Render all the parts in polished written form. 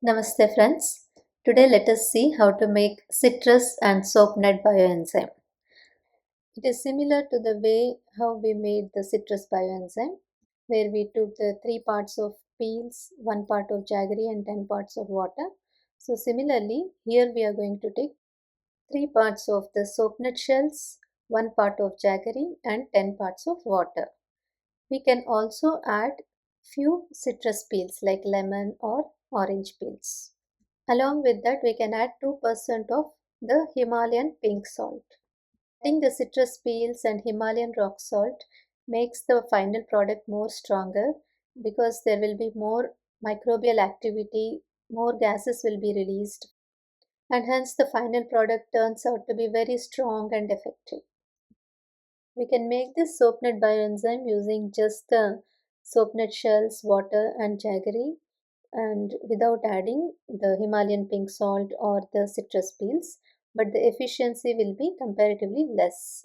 Namaste friends. Today let us see how to make citrus and soap nut bioenzyme. It is similar to the way how we made the citrus bioenzyme, where we took the 3 parts of peels, 1 part of jaggery and 10 parts of water. So similarly, here we are going to take 3 parts of the soap nut shells, 1 part of jaggery and 10 parts of water. We can also add few citrus peels like lemon or orange peels. Along with that, we can add 2% of the Himalayan pink salt. Adding the citrus peels and Himalayan rock salt makes the final product more stronger because there will be more microbial activity, more gases will be released, and hence the final product turns out to be very strong and effective. We can make this soap nut bioenzyme using just the soap nut shells, water, and jaggery, and without adding the Himalayan pink salt or the citrus peels, but the efficiency will be comparatively less.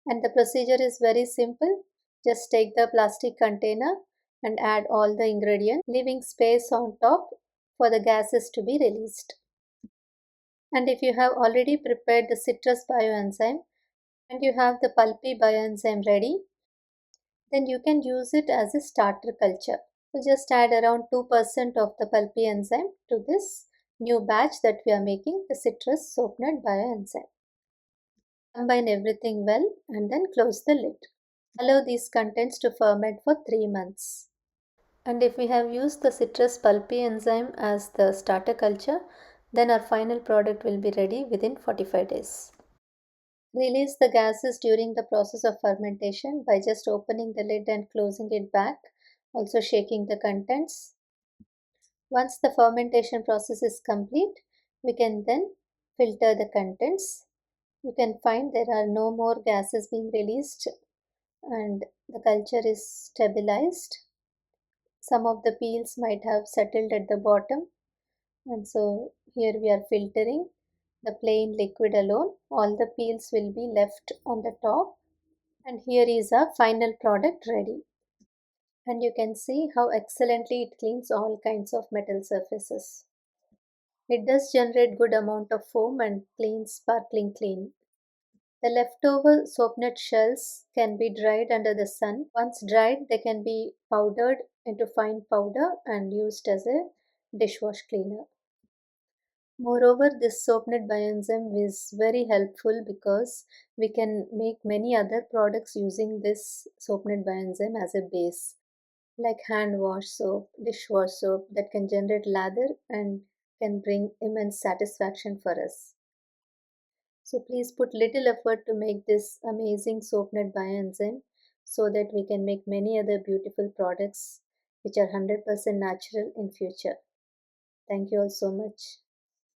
And the procedure is very simple. Just take the plastic container and add all the ingredients, leaving space on top for the gases to be released. And if you have already prepared the citrus bioenzyme and you have the pulpy bioenzyme ready, then you can use it as a starter culture. So just add around 2% of the pulpy enzyme to this new batch that we are making, the citrus soap nut bioenzyme. Combine everything well and then close the lid. Allow these contents to ferment for 3 months. And if we have used the citrus pulpy enzyme as the starter culture, then our final product will be ready within 45 days. Release the gases during the process of fermentation by just opening the lid and closing it back, also shaking the contents. Once the fermentation process is complete, we can then filter the contents. You can find there are no more gases being released and the culture is stabilized. Some of the peels might have settled at the bottom, and so here we are filtering the plain liquid alone. All the peels will be left on the top, and here is our final product ready. And you can see how excellently it cleans all kinds of metal surfaces. It does generate good amount of foam and cleans sparkling clean. The leftover soap nut shells can be dried under the sun. Once dried, they can be powdered into fine powder and used as a dishwash cleaner. Moreover, this soap nut bioenzyme is very helpful because we can make many other products using this soap nut bioenzyme as a base, like hand wash soap, dishwash soap that can generate lather and can bring immense satisfaction for us. So please put little effort to make this amazing soap nut bioenzyme so that we can make many other beautiful products which are 100% natural in future. Thank you all so much.